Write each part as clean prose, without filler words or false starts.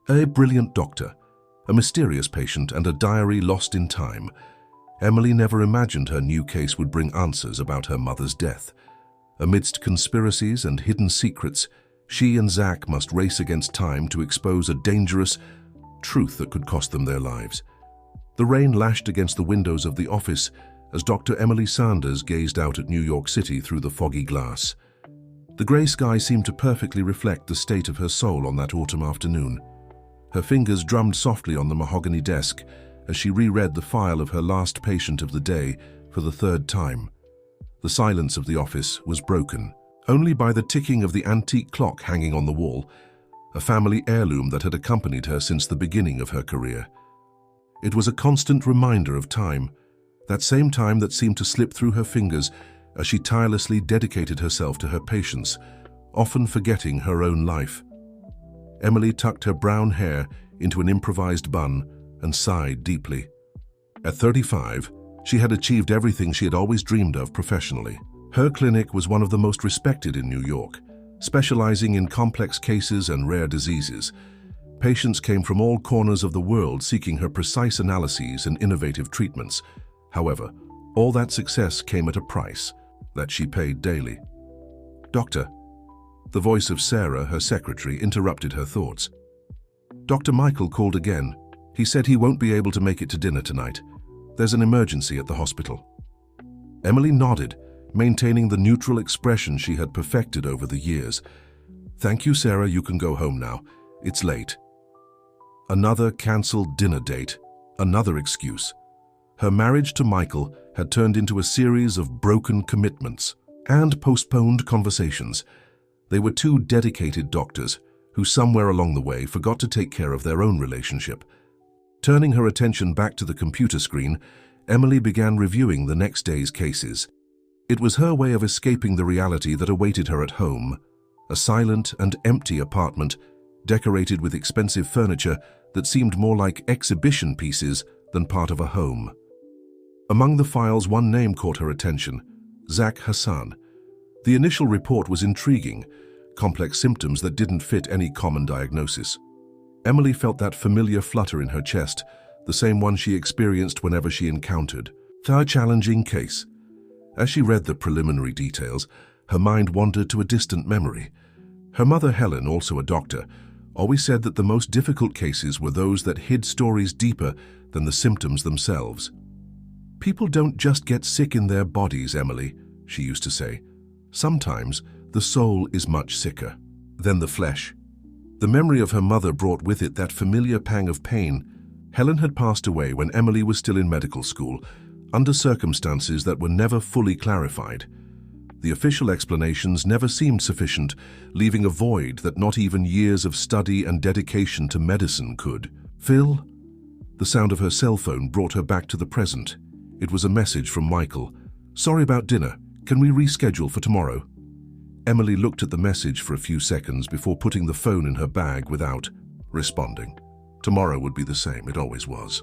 A brilliant doctor, a mysterious patient, and a diary lost in time. Emily never imagined her new case would bring answers about her mother's death. Amidst conspiracies and hidden secrets, she and Zach must race against time to expose a dangerous truth that could cost them their lives. The rain lashed against the windows of the office as Dr. Emily Sanders gazed out at New York City through the foggy glass. The grey sky seemed to perfectly reflect the state of her soul on that autumn afternoon. Her fingers drummed softly on the mahogany desk as she reread the file of her last patient of the day for the third time. The silence of the office was broken only by the ticking of the antique clock hanging on the wall, a family heirloom that had accompanied her since the beginning of her career. It was a constant reminder of time, that same time that seemed to slip through her fingers as she tirelessly dedicated herself to her patients, often forgetting her own life. Emily tucked her brown hair into an improvised bun and sighed deeply. At 35, she had achieved everything she had always dreamed of professionally. Her clinic was one of the most respected in New York, specializing in complex cases and rare diseases. Patients came from all corners of the world seeking her precise analyses and innovative treatments. However, all that success came at a price that she paid daily. "Doctor," the voice of Sarah, her secretary, interrupted her thoughts. "Dr. Michael called again. He said he won't be able to make it to dinner tonight. There's an emergency at the hospital." Emily nodded, maintaining the neutral expression she had perfected over the years. "Thank you, Sarah, you can go home now. It's late." Another cancelled dinner date, another excuse. Her marriage to Michael had turned into a series of broken commitments and postponed conversations. They were two dedicated doctors who somewhere along the way forgot to take care of their own relationship. Turning her attention back to the computer screen, Emily began reviewing the next day's cases. It was her way of escaping the reality that awaited her at home, a silent and empty apartment decorated with expensive furniture that seemed more like exhibition pieces than part of a home. Among the files, one name caught her attention: Zach Hassan. The initial report was intriguing, complex symptoms that didn't fit any common diagnosis. Emily felt that familiar flutter in her chest, the same one she experienced whenever she encountered a challenging case. As she read the preliminary details, her mind wandered to a distant memory. Her mother, Helen, also a doctor, always said that the most difficult cases were those that hid stories deeper than the symptoms themselves. "People don't just get sick in their bodies, Emily," she used to say. "Sometimes the soul is much sicker than the flesh." The memory of her mother brought with it that familiar pang of pain. Helen had passed away when Emily was still in medical school, under circumstances that were never fully clarified. The official explanations never seemed sufficient, leaving a void that not even years of study and dedication to medicine could fill. The sound of her cell phone brought her back to the present. It was a message from Michael. "Sorry about dinner. Can we reschedule for tomorrow?" Emily looked at the message for a few seconds before putting the phone in her bag without responding. Tomorrow would be the same, it always was.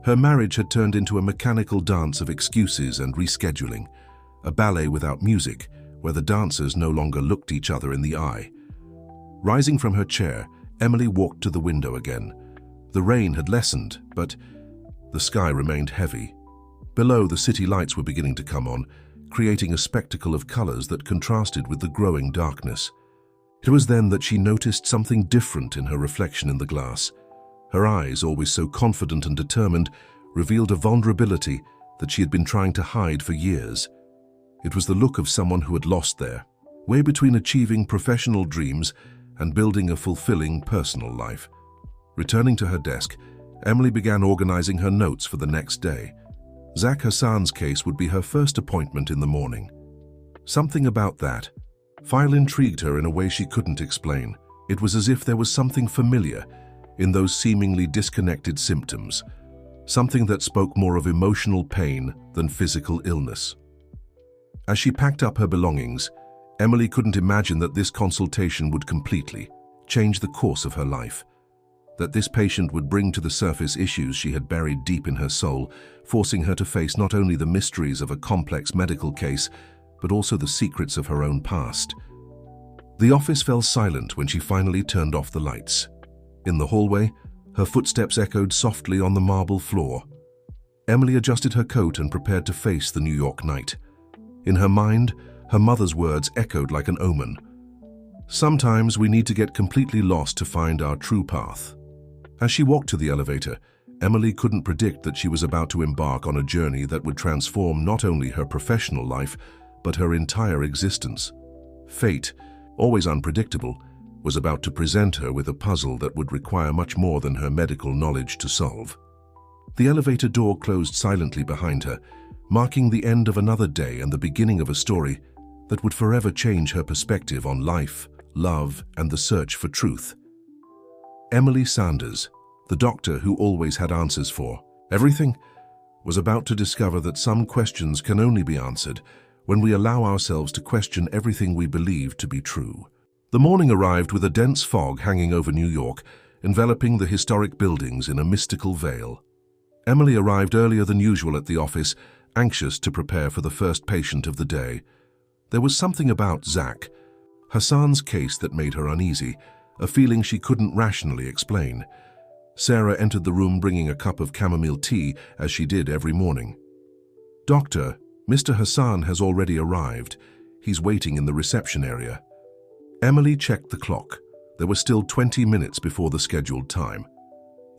Her marriage had turned into a mechanical dance of excuses and rescheduling, a ballet without music, where the dancers no longer looked each other in the eye. Rising from her chair, Emily walked to the window again. The rain had lessened, but the sky remained heavy. Below, the city lights were beginning to come on, creating a spectacle of colors that contrasted with the growing darkness. It was then that she noticed something different in her reflection in the glass. Her eyes, always so confident and determined, revealed a vulnerability that she had been trying to hide for years. It was the look of someone who had lost their way between achieving professional dreams and building a fulfilling personal life. Returning to her desk, Emily began organizing her notes for the next day. Zach Hassan's case would be her first appointment in the morning. Something about that file intrigued her in a way she couldn't explain. It was as if there was something familiar in those seemingly disconnected symptoms, something that spoke more of emotional pain than physical illness. As she packed up her belongings, Emily couldn't imagine that this consultation would completely change the course of her life, that this patient would bring to the surface issues she had buried deep in her soul, forcing her to face not only the mysteries of a complex medical case, but also the secrets of her own past. The office fell silent when she finally turned off the lights. In the hallway, her footsteps echoed softly on the marble floor. Emily adjusted her coat and prepared to face the New York night. In her mind, her mother's words echoed like an omen. Sometimes we need to get completely lost to find our true path. As she walked to the elevator, Emily couldn't predict that she was about to embark on a journey that would transform not only her professional life, but her entire existence. Fate, always unpredictable, was about to present her with a puzzle that would require much more than her medical knowledge to solve. The elevator door closed silently behind her, marking the end of another day and the beginning of a story that would forever change her perspective on life, love, and the search for truth. Emily Sanders, the doctor who always had answers for everything, was about to discover that some questions can only be answered when we allow ourselves to question everything we believe to be true. The morning arrived with a dense fog hanging over New York, enveloping the historic buildings in a mystical veil. Emily arrived earlier than usual at the office, anxious to prepare for the first patient of the day. There was something about Zach, Hassan's case, that made her uneasy, a feeling she couldn't rationally explain. Sarah entered the room bringing a cup of chamomile tea, as she did every morning. "Doctor, Mr. Hassan has already arrived. He's waiting in the reception area." Emily checked the clock. There were still 20 minutes before the scheduled time.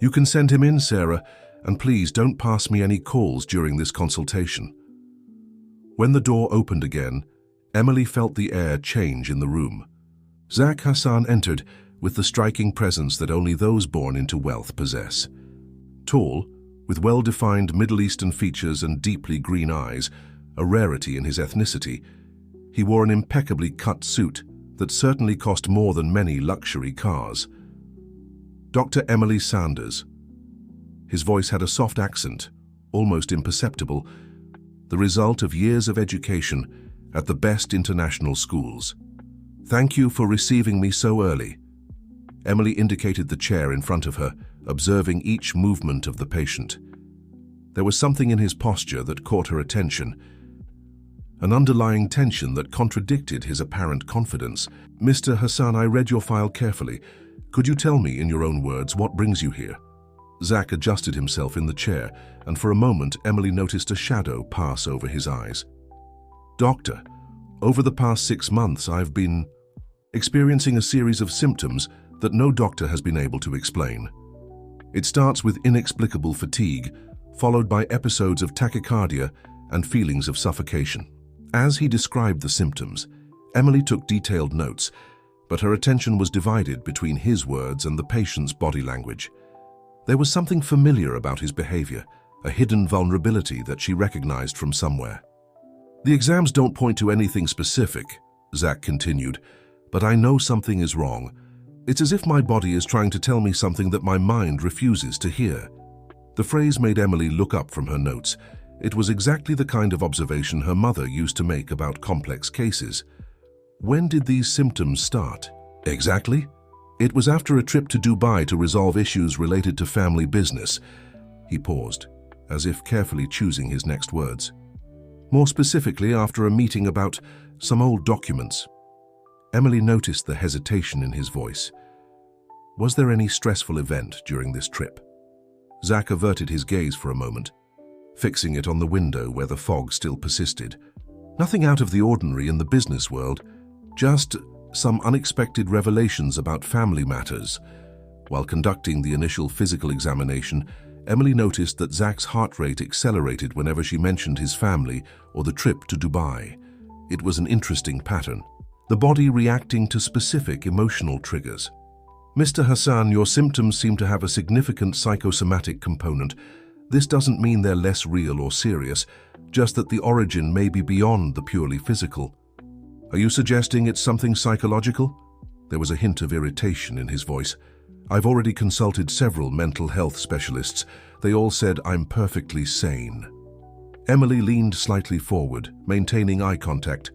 "You can send him in, Sarah, and please don't pass me any calls during this consultation." When the door opened again, Emily felt the air change in the room. Zach Hassan entered with the striking presence that only those born into wealth possess. Tall, with well-defined Middle Eastern features and deeply green eyes, a rarity in his ethnicity, he wore an impeccably cut suit that certainly cost more than many luxury cars. Dr. Emily Sanders. His voice had a soft accent, almost imperceptible, the result of years of education at the best international schools. "Thank you for receiving me so early." Emily indicated the chair in front of her, observing each movement of the patient. There was something in his posture that caught her attention, an underlying tension that contradicted his apparent confidence. "Mr. Hassan, I read your file carefully. Could you tell me, in your own words, what brings you here?" Zach adjusted himself in the chair, and for a moment Emily noticed a shadow pass over his eyes. "Doctor, over the past 6 months I've been experiencing a series of symptoms that no doctor has been able to explain. It starts with inexplicable fatigue, followed by episodes of tachycardia and feelings of suffocation." As he described the symptoms, Emily took detailed notes, but her attention was divided between his words and the patient's body language. There was something familiar about his behavior, a hidden vulnerability that she recognized from somewhere. "The exams don't point to anything specific," Zach continued, "but I know something is wrong. It's as if my body is trying to tell me something that my mind refuses to hear." The phrase made Emily look up from her notes. It was exactly the kind of observation her mother used to make about complex cases. When did these symptoms start? Exactly? It was after a trip to Dubai to resolve issues related to family business. He paused, as if carefully choosing his next words. "More specifically, after a meeting about some old documents." Emily noticed the hesitation in his voice. Was there any stressful event during this trip? Zach averted his gaze for a moment, fixing it on the window where the fog still persisted. "Nothing out of the ordinary in the business world, just some unexpected revelations about family matters." While conducting the initial physical examination, Emily noticed that Zach's heart rate accelerated whenever she mentioned his family or the trip to Dubai. It was an interesting pattern, the body reacting to specific emotional triggers. "Mr. Hassan, your symptoms seem to have a significant psychosomatic component. This doesn't mean they're less real or serious, just that the origin may be beyond the purely physical." "Are you suggesting it's something psychological?" There was a hint of irritation in his voice. "I've already consulted several mental health specialists. They all said I'm perfectly sane." Emily leaned slightly forward, maintaining eye contact.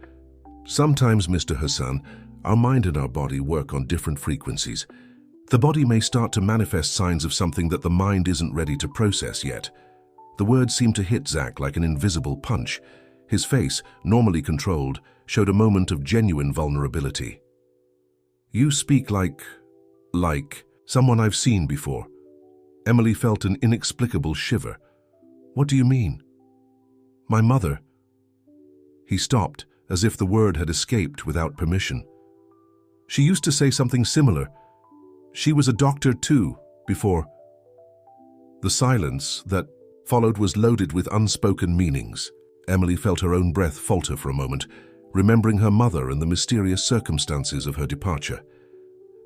"Sometimes, Mr. Hassan, our mind and our body work on different frequencies. The body may start to manifest signs of something that the mind isn't ready to process yet." The words seemed to hit Zach like an invisible punch. His face, normally controlled, showed a moment of genuine vulnerability. "You speak like..." Someone I've seen before. Emily felt an inexplicable shiver. What do you mean? My mother. He stopped, as if the word had escaped without permission. She used to say something similar. She was a doctor too, before. The silence that followed was loaded with unspoken meanings. Emily felt her own breath falter for a moment, remembering her mother and the mysterious circumstances of her departure.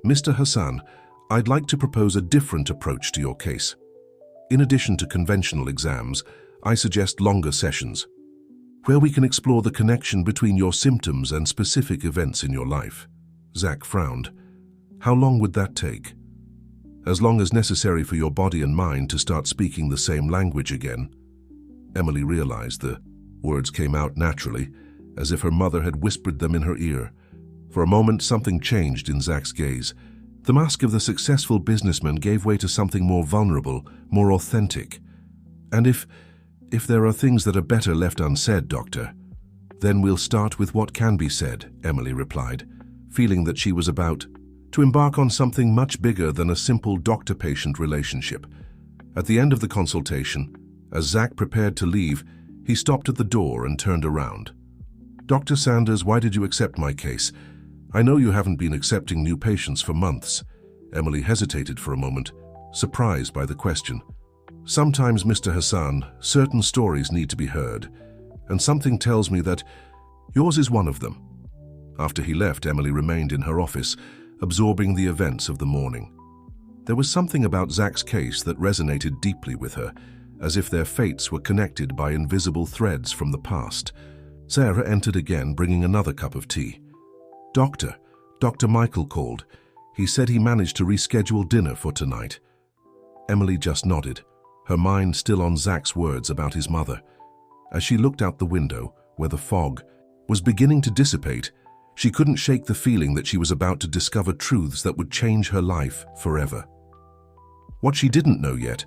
Mr. Hassan, I'd like to propose a different approach to your case. In addition to conventional exams, I suggest longer sessions, where we can explore the connection between your symptoms and specific events in your life. Zach frowned. How long would that take? As long as necessary for your body and mind to start speaking the same language again. Emily realized the words came out naturally, as if her mother had whispered them in her ear. For a moment, something changed in Zach's gaze. The mask of the successful businessman gave way to something more vulnerable, more authentic. And if there are things that are better left unsaid, Doctor, then we'll start with what can be said, Emily replied, feeling that she was about to embark on something much bigger than a simple doctor-patient relationship. At the end of the consultation, as Zach prepared to leave, he stopped at the door and turned around. Dr. Sanders, why did you accept my case? I know you haven't been accepting new patients for months. Emily hesitated for a moment, surprised by the question. Sometimes, Mr. Hassan, certain stories need to be heard, and something tells me that yours is one of them. After he left, Emily remained in her office, absorbing the events of the morning. There was something about Zach's case that resonated deeply with her, as if their fates were connected by invisible threads from the past. Sarah entered again, bringing another cup of tea. Dr. Michael called. He said he managed to reschedule dinner for tonight. Emily just nodded, her mind still on Zach's words about his mother. As she looked out the window, where the fog was beginning to dissipate, she couldn't shake the feeling that she was about to discover truths that would change her life forever. What she didn't know yet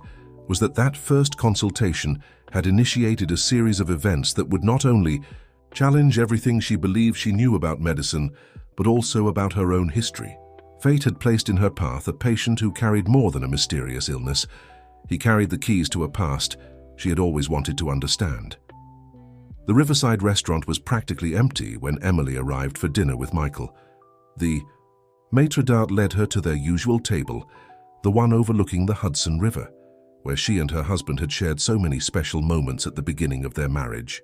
was that that first consultation had initiated a series of events that would not only challenge everything she believed she knew about medicine, but also about her own history. Fate had placed in her path a patient who carried more than a mysterious illness. He carried the keys to a past she had always wanted to understand. The Riverside restaurant was practically empty when Emily arrived for dinner with Michael. The maitre d' led her to their usual table, the one overlooking the Hudson River, where she and her husband had shared so many special moments at the beginning of their marriage.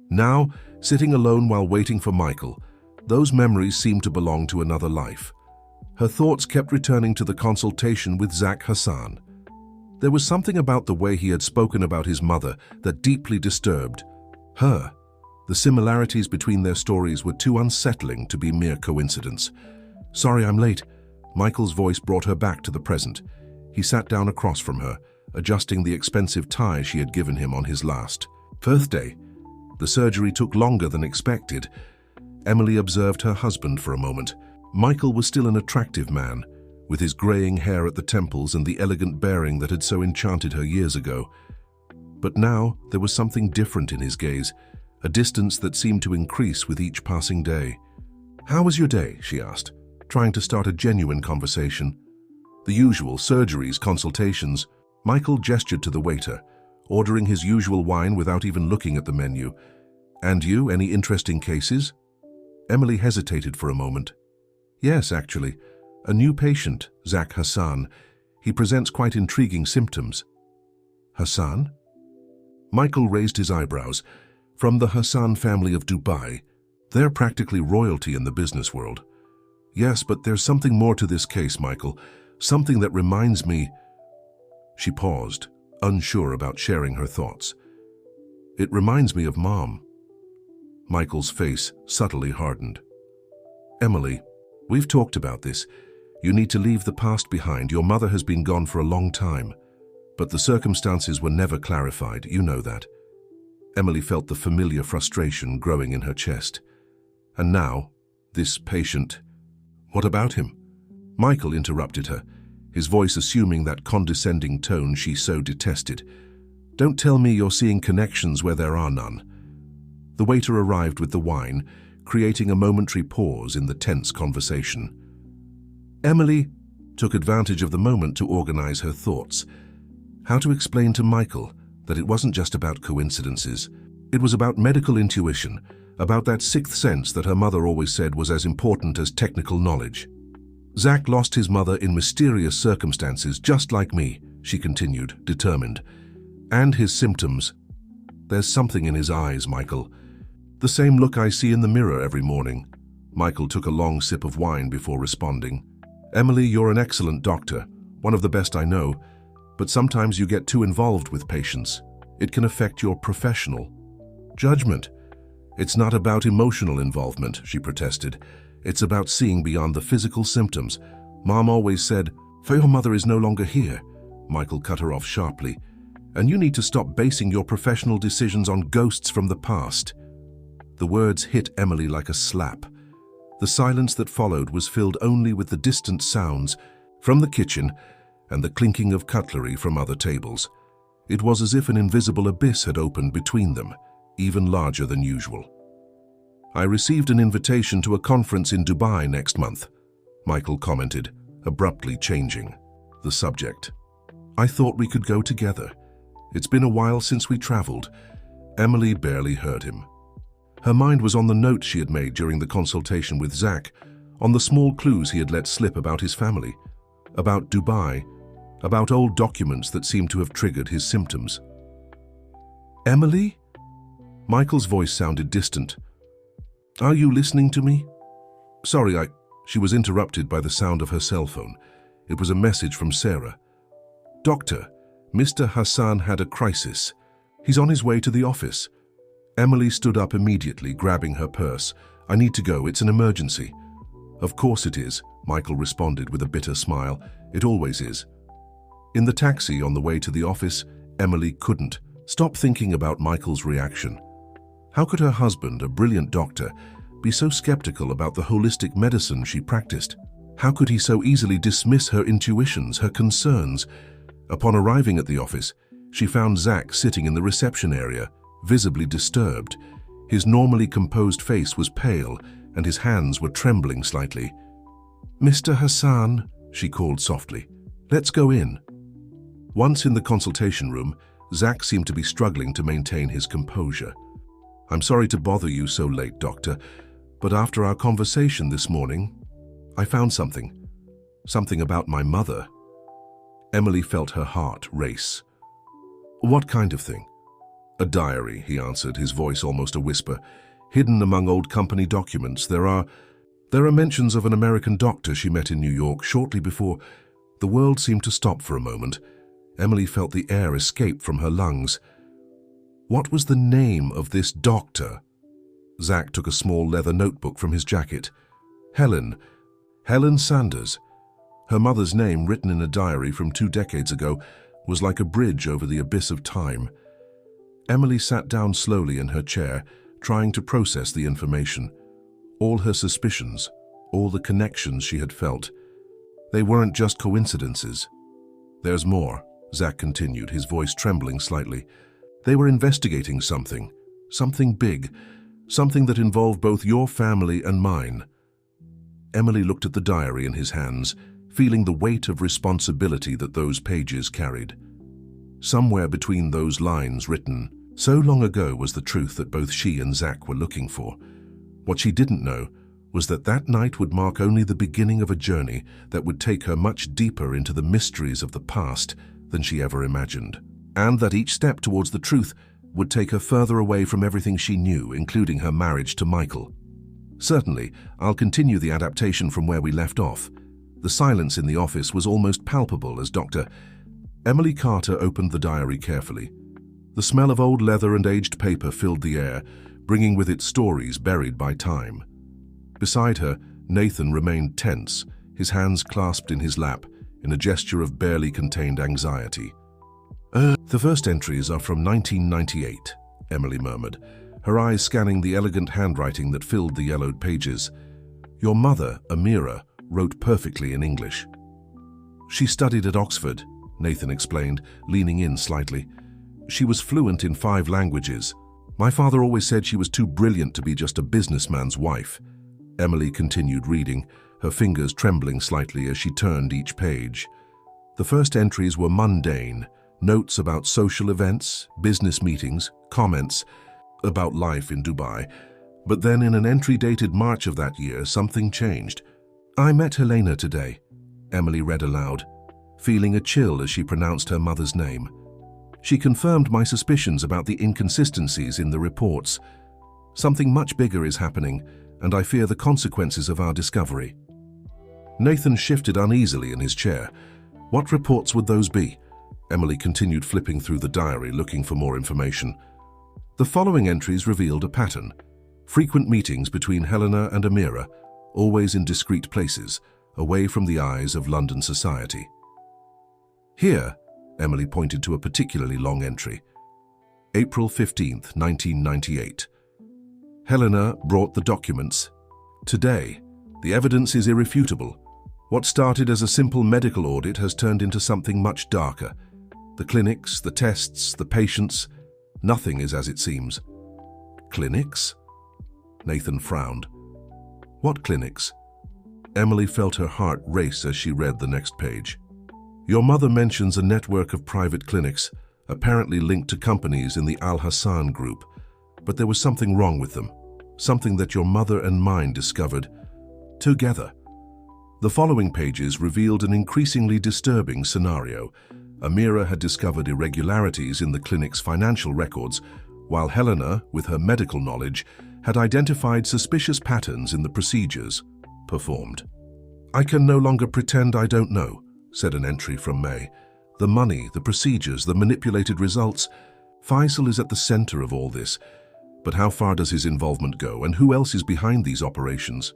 Now, sitting alone while waiting for Michael, those memories seemed to belong to another life. Her thoughts kept returning to the consultation with Zach Hassan. There was something about the way he had spoken about his mother that deeply disturbed her. The similarities between their stories were too unsettling to be mere coincidence. Sorry I'm late. Michael's voice brought her back to the present. He sat down across from her, adjusting the expensive tie she had given him on his last birthday. The surgery took longer than expected. Emily observed her husband for a moment. Michael was still an attractive man, with his graying hair at the temples and the elegant bearing that had so enchanted her years ago. But now there was something different in his gaze, a distance that seemed to increase with each passing day. "How was your day?" she asked, trying to start a genuine conversation. The usual surgeries, consultations. Michael gestured to the waiter, ordering his usual wine without even looking at the menu. "And you, any interesting cases?" Emily hesitated for a moment. "Yes, actually. A new patient, Zach Hassan. He presents quite intriguing symptoms." "Hassan?" Michael raised his eyebrows. "From the Hassan family of Dubai. They're practically royalty in the business world." "Yes, but there's something more to this case, Michael. Something that reminds me..." She paused, unsure about sharing her thoughts. "It reminds me of Mom." Michael's face subtly hardened. "Emily, we've talked about this. You need to leave the past behind. Your mother has been gone for a long time, but the circumstances were never clarified, you know that." Emily felt the familiar frustration growing in her chest. "And now, this patient. What about him?" Michael interrupted her, his voice assuming that condescending tone she so detested. "Don't tell me you're seeing connections where there are none." The waiter arrived with the wine, creating a momentary pause in the tense conversation. "Emily, took advantage of the moment to organize her thoughts. How to explain to Michael that it wasn't just about coincidences. It was about medical intuition, about that sixth sense that her mother always said was as important as technical knowledge. Zach lost his mother in mysterious circumstances, just like me, she continued, determined. And his symptoms. There's something in his eyes, Michael. The same look I see in the mirror every morning. Michael took a long sip of wine before responding. Emily, you're an excellent doctor, one of the best I know, but sometimes you get too involved with patients. It can affect your professional judgment. It's not about emotional involvement, she protested. It's about seeing beyond the physical symptoms. Mom always said, "For your mother is no longer here." Michael cut her off sharply. "And you need to stop basing your professional decisions on ghosts from the past." The words hit Emily like a slap. The silence that followed was filled only with the distant sounds from the kitchen and the clinking of cutlery from other tables. It was as if an invisible abyss had opened between them, even larger than usual. "I received an invitation to a conference in Dubai next month," Michael commented, abruptly changing the subject. "I thought we could go together. It's been a while since we traveled." Emily barely heard him. Her mind was on the notes she had made during the consultation with Zach, on the small clues he had let slip about his family, about Dubai, about old documents that seemed to have triggered his symptoms. "Emily?" Michael's voice sounded distant. "Are you listening to me?" "Sorry, She was interrupted by the sound of her cell phone. It was a message from Sarah. "Doctor, Mr. Hassan had a crisis. He's on his way to the office." Emily stood up immediately, grabbing her purse. "I need to go, it's an emergency." "Of course it is," Michael responded with a bitter smile. "It always is." In the taxi on the way to the office, Emily couldn't stop thinking about Michael's reaction. How could her husband, a brilliant doctor, be so skeptical about the holistic medicine she practiced? How could he so easily dismiss her intuitions, her concerns? Upon arriving at the office, she found Zach sitting in the reception area, visibly disturbed. His normally composed face was pale, and his hands were trembling slightly. "Mr. Hassan," she called softly, "let's go in." Once in the consultation room, Zach seemed to be struggling to maintain his composure. "I'm sorry to bother you so late, doctor, but after our conversation this morning, I found something. Something about my mother." Emily felt her heart race. "What kind of thing?" "A diary," he answered, his voice almost a whisper. "Hidden among old company documents, there are mentions of an American doctor she met in New York shortly before." The world seemed to stop for a moment. Emily felt the air escape from her lungs. What was the name of this doctor? Zach took a small leather notebook from his jacket. Helen Sanders. Her mother's name, written in a diary from 2 decades ago, was like a bridge over the abyss of time. Emily sat down slowly in her chair, trying to process the information. All her suspicions, all the connections she had felt. They weren't just coincidences. "There's more," Zach continued, his voice trembling slightly. "They were investigating something big, something that involved both your family and mine." Emily looked at the diary in his hands, feeling the weight of responsibility that those pages carried. Somewhere between those lines written so long ago was the truth that both she and Zach were looking for. What she didn't know was that that night would mark only the beginning of a journey that would take her much deeper into the mysteries of the past than she ever imagined, and that each step towards the truth would take her further away from everything she knew, including her marriage to Michael. "Certainly, I'll continue the adaptation from where we left off." The silence in the office was almost palpable as Emily Carter opened the diary carefully. The smell of old leather and aged paper filled the air, bringing with it stories buried by time. Beside her, Nathan remained tense, his hands clasped in his lap, in a gesture of barely contained anxiety. The first entries are from 1998, Emily murmured, her eyes scanning the elegant handwriting that filled the yellowed pages. "Your mother, Amira, wrote perfectly in English." "She studied at Oxford," Nathan explained, leaning in slightly. "She was fluent in 5 languages. My father always said she was too brilliant to be just a businessman's wife." Emily continued reading, her fingers trembling slightly as she turned each page. The first entries were mundane, notes about social events, business meetings, comments about life in Dubai. But then in an entry dated March of that year, something changed. "I met Helena today," Emily read aloud, feeling a chill as she pronounced her mother's name. "She confirmed my suspicions about the inconsistencies in the reports. Something much bigger is happening, and I fear the consequences of our discovery." Nathan shifted uneasily in his chair. What reports would those be? Emily continued flipping through the diary, looking for more information. The following entries revealed a pattern. Frequent meetings between Helena and Amira, always in discreet places, away from the eyes of London society. Here, Emily pointed to a particularly long entry. April 15th, 1998. Helena brought the documents. Today, the evidence is irrefutable. What started as a simple medical audit has turned into something much darker. The clinics, the tests, the patients, nothing is as it seems. Clinics? Nathan frowned. What clinics? Emily felt her heart race as she read the next page. Your mother mentions a network of private clinics, apparently linked to companies in the Al Hassan group, but there was something wrong with them, something that your mother and mine discovered together. The following pages revealed an increasingly disturbing scenario. Amira had discovered irregularities in the clinic's financial records, while Helena, with her medical knowledge, had identified suspicious patterns in the procedures performed. "I can no longer pretend I don't know," said an entry from May. "The money, the procedures, the manipulated results. Faisal is at the center of all this. But how far does his involvement go, and who else is behind these operations?"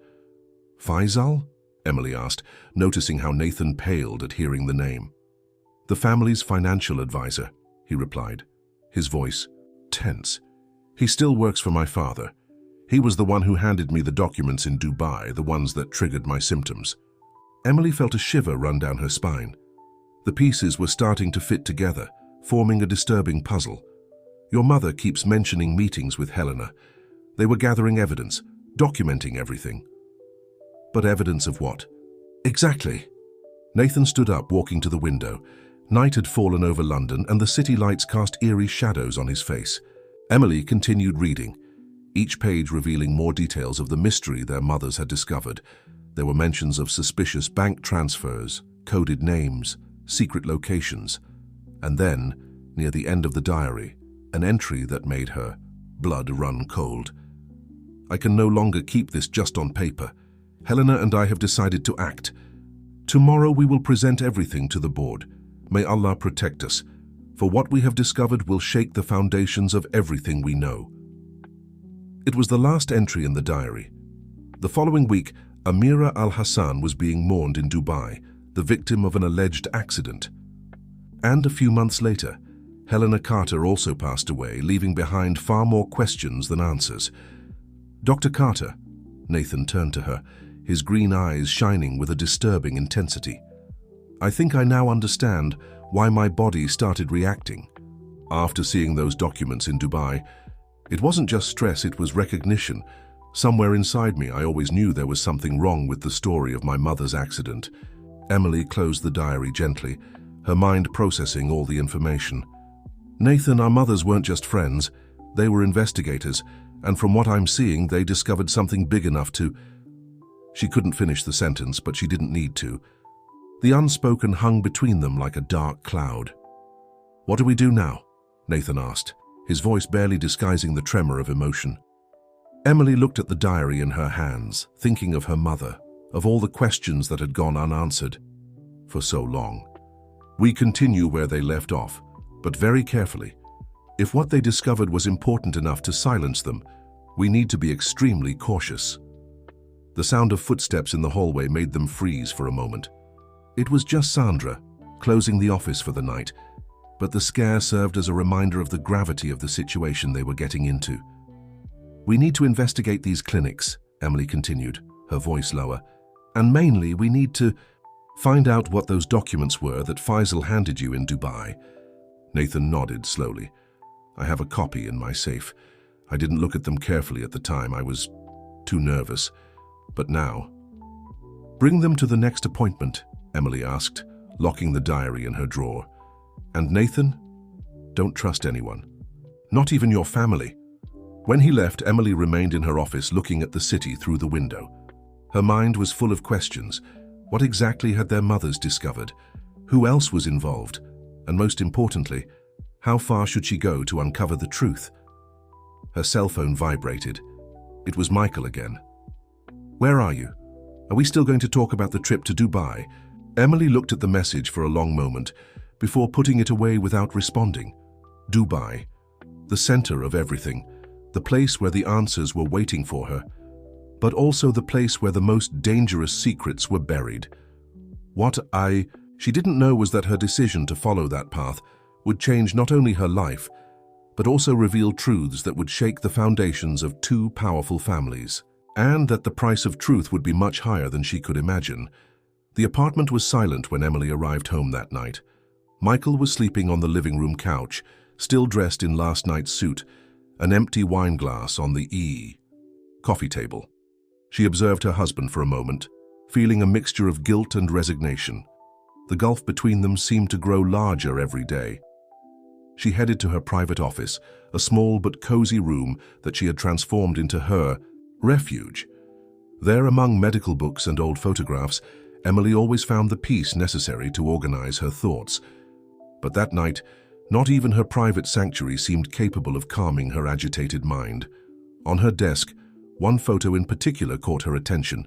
"Faisal?" Emily asked, noticing how Nathan paled at hearing the name. "The family's financial advisor," he replied, his voice tense. "He still works for my father. He was the one who handed me the documents in Dubai, the ones that triggered my symptoms." Emily felt a shiver run down her spine. The pieces were starting to fit together, forming a disturbing puzzle. Your mother keeps mentioning meetings with Helena. They were gathering evidence, documenting everything. But evidence of what? Exactly. Nathan stood up, walking to the window. Night had fallen over London, and the city lights cast eerie shadows on his face. Emily continued reading, each page revealing more details of the mystery their mothers had discovered. There were mentions of suspicious bank transfers, coded names, secret locations, and then, near the end of the diary, an entry that made her blood run cold. "I can no longer keep this just on paper. Helena and I have decided to act. Tomorrow we will present everything to the board. May Allah protect us, for what we have discovered will shake the foundations of everything we know." It was the last entry in the diary. The following week, Amira Al Hassan was being mourned in Dubai, the victim of an alleged accident. And a few months later, Helena Carter also passed away, leaving behind far more questions than answers. "Dr. Carter," Nathan turned to her, his green eyes shining with a disturbing intensity. "I think I now understand why my body started reacting. After seeing those documents in Dubai, it wasn't just stress, it was recognition. Somewhere inside me, I always knew there was something wrong with the story of my mother's accident." Emily closed the diary gently, her mind processing all the information. "Nathan, our mothers weren't just friends. They were investigators, and from what I'm seeing, they discovered something big enough to—" She couldn't finish the sentence, but she didn't need to. The unspoken hung between them like a dark cloud. "What do we do now?" Nathan asked, his voice barely disguising the tremor of emotion. Emily looked at the diary in her hands, thinking of her mother, of all the questions that had gone unanswered for so long. "We continue where they left off, but very carefully. If what they discovered was important enough to silence them, we need to be extremely cautious." The sound of footsteps in the hallway made them freeze for a moment. It was just Sandra, closing the office for the night, but the scare served as a reminder of the gravity of the situation they were getting into. "We need to investigate these clinics," Emily continued, her voice lower. "And mainly, we need to find out what those documents were that Faisal handed you in Dubai." Nathan nodded slowly. "I have a copy in my safe. I didn't look at them carefully at the time. I was too nervous. But now..." Bring them to the next appointment, Emily asked, locking the diary in her drawer. And Nathan? Don't trust anyone. Not even your family. When he left, Emily remained in her office looking at the city through the window. Her mind was full of questions. What exactly had their mothers discovered? Who else was involved? And most importantly, how far should she go to uncover the truth? Her cell phone vibrated. It was Michael again. Where are you? Are we still going to talk about the trip to Dubai? Emily looked at the message for a long moment before putting it away without responding. Dubai, the center of everything, the place where the answers were waiting for her, but also the place where the most dangerous secrets were buried. She didn't know was that her decision to follow that path would change not only her life, but also reveal truths that would shake the foundations of two powerful families, and that the price of truth would be much higher than she could imagine. The apartment was silent when Emily arrived home that night. Michael was sleeping on the living room couch, still dressed in last night's suit, an empty wine glass on the coffee table. She observed her husband for a moment, feeling a mixture of guilt and resignation. The gulf between them seemed to grow larger every day. She headed to her private office, a small but cozy room that she had transformed into her refuge. There, among medical books and old photographs, Emily always found the peace necessary to organize her thoughts. But that night, not even her private sanctuary seemed capable of calming her agitated mind. On her desk, one photo in particular caught her attention.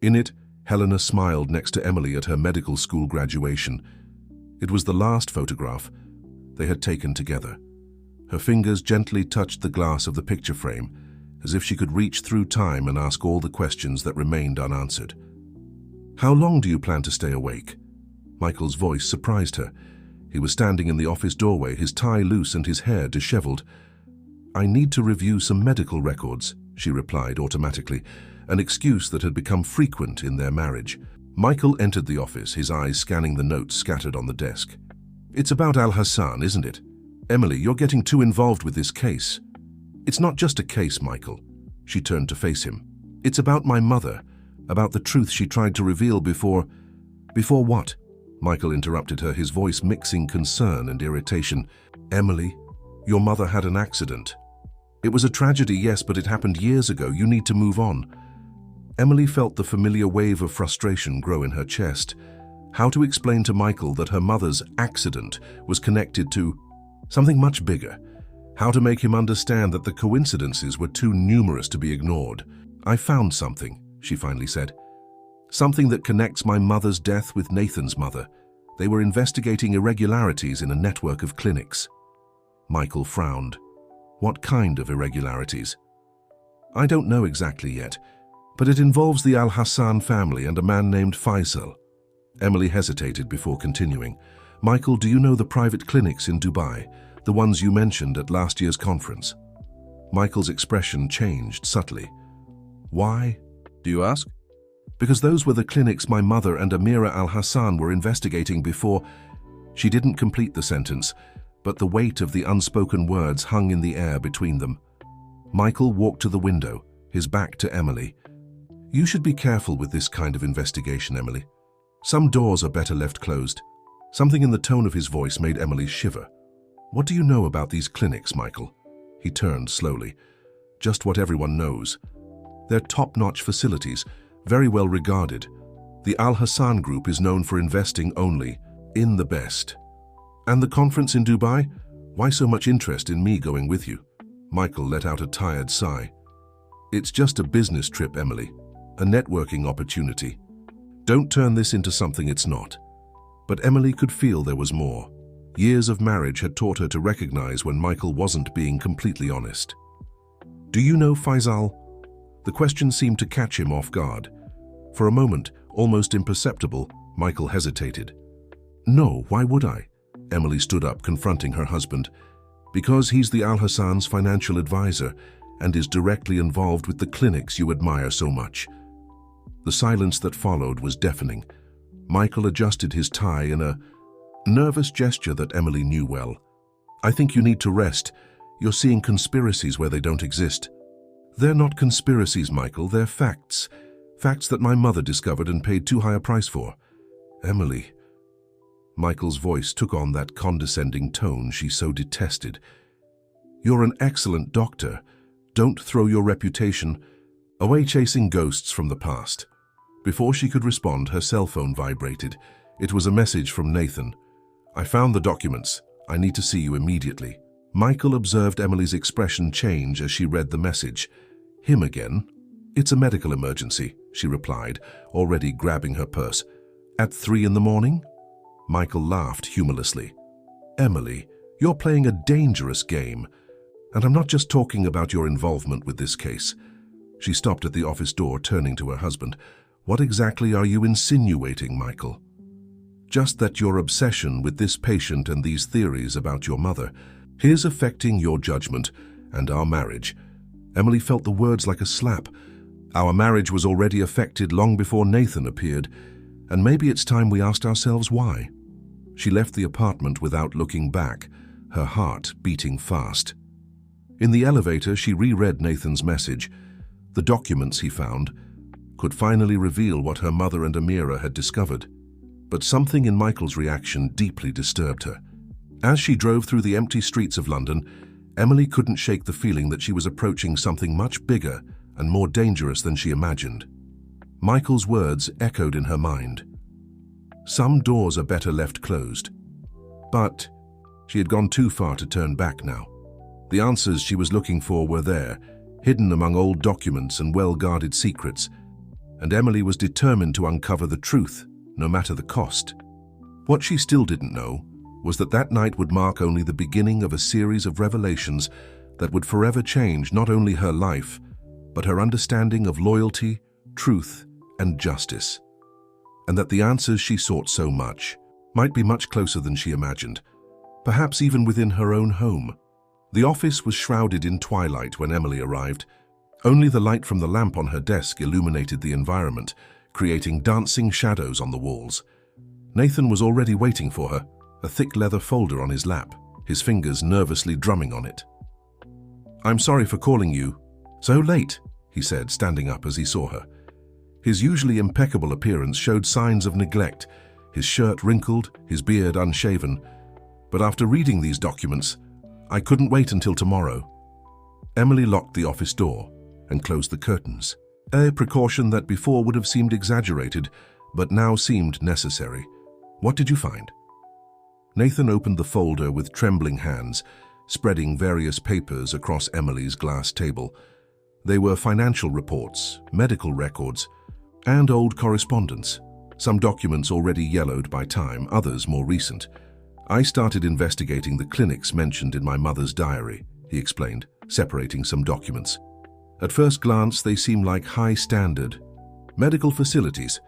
In it, Helena smiled next to Emily at her medical school graduation. It was the last photograph they had taken together. Her fingers gently touched the glass of the picture frame, as if she could reach through time and ask all the questions that remained unanswered. "How long do you plan to stay awake?" Michael's voice surprised her. He was standing in the office doorway, his tie loose and his hair disheveled. "I need to review some medical records," she replied automatically, an excuse that had become frequent in their marriage. Michael entered the office, his eyes scanning the notes scattered on the desk. "It's about Al-Hassan, isn't it? Emily, you're getting too involved with this case." "It's not just a case, Michael." She turned to face him. "It's about my mother, about the truth she tried to reveal before what?" Michael interrupted her, his voice mixing concern and irritation. "Emily, your mother had an accident. It was a tragedy, yes, but it happened years ago. You need to move on." Emily felt the familiar wave of frustration grow in her chest. How to explain to Michael that her mother's accident was connected to something much bigger? How to make him understand that the coincidences were too numerous to be ignored? "I found something," she finally said. "Something that connects my mother's death with Nathan's mother. They were investigating irregularities in a network of clinics." Michael frowned. "What kind of irregularities?" "I don't know exactly yet, but it involves the Al-Hassan family and a man named Faisal." Emily hesitated before continuing. "Michael, do you know the private clinics in Dubai, the ones you mentioned at last year's conference?" Michael's expression changed subtly. "Why, do you ask?" "Because those were the clinics my mother and Amira Al-Hassan were investigating before—" She didn't complete the sentence, but the weight of the unspoken words hung in the air between them. Michael walked to the window, his back to Emily. "You should be careful with this kind of investigation, Emily. Some doors are better left closed." Something in the tone of his voice made Emily shiver. "What do you know about these clinics, Michael?" He turned slowly. "Just what everyone knows. They're top-notch facilities, very well regarded. The Al-Hassan Group is known for investing only in the best." "And the conference in Dubai? Why so much interest in me going with you?" Michael let out a tired sigh. "It's just a business trip, Emily. A networking opportunity. Don't turn this into something it's not." But Emily could feel there was more. Years of marriage had taught her to recognize when Michael wasn't being completely honest. "Do you know Faisal?" The question seemed to catch him off guard. For a moment, almost imperceptible, Michael hesitated. "No, why would I?" Emily stood up, confronting her husband. "Because he's the Al-Hassan's financial advisor and is directly involved with the clinics you admire so much." The silence that followed was deafening. Michael adjusted his tie in a nervous gesture that Emily knew well. "I think you need to rest. You're seeing conspiracies where they don't exist." "They're not conspiracies, Michael. They're facts. Facts that my mother discovered and paid too high a price for. Emily. Michael's voice took on that condescending tone she so detested. You're an excellent doctor. Don't throw your reputation away chasing ghosts from the past. Before she could respond, her cell phone vibrated. It was a message from Nathan. I found the documents. I need to see you immediately. Michael observed Emily's expression change as she read the message. Him again? It's a medical emergency, she replied, already grabbing her purse. At 3 in the morning? Michael laughed humorlessly. Emily, you're playing a dangerous game. And I'm not just talking about your involvement with this case. She stopped at the office door, turning to her husband. What exactly are you insinuating, Michael? Just that your obsession with this patient and these theories about your mother is affecting your judgment and our marriage. Emily felt the words like a slap. Our marriage was already affected long before Nathan appeared, and maybe it's time we asked ourselves why. She left the apartment without looking back, her heart beating fast. In the elevator, she reread Nathan's message. The documents he found could finally reveal what her mother and Amira had discovered. But something in Michael's reaction deeply disturbed her. As she drove through the empty streets of London, Emily couldn't shake the feeling that she was approaching something much bigger and more dangerous than she imagined. Michael's words echoed in her mind. Some doors are better left closed. But she had gone too far to turn back now. The answers she was looking for were there, hidden among old documents and well-guarded secrets, and Emily was determined to uncover the truth, no matter the cost. What she still didn't know was that that night would mark only the beginning of a series of revelations that would forever change not only her life, but her understanding of loyalty, truth, and justice. And that the answers she sought so much might be much closer than she imagined, perhaps even within her own home. The office was shrouded in twilight when Emily arrived. Only the light from the lamp on her desk illuminated the environment, creating dancing shadows on the walls. Nathan was already waiting for her, a thick leather folder on his lap, his fingers nervously drumming on it. I'm sorry for calling you so late, he said, standing up as he saw her. His usually impeccable appearance showed signs of neglect, his shirt wrinkled, his beard unshaven. But after reading these documents, I couldn't wait until tomorrow. Emily locked the office door and closed the curtains, a precaution that before would have seemed exaggerated, but now seemed necessary. What did you find? Nathan opened the folder with trembling hands, spreading various papers across Emily's glass table. They were financial reports, medical records, and old correspondence. Some documents already yellowed by time, others more recent. I started investigating the clinics mentioned in my mother's diary, he explained, separating some documents. At first glance, they seem like high-standard medical facilities,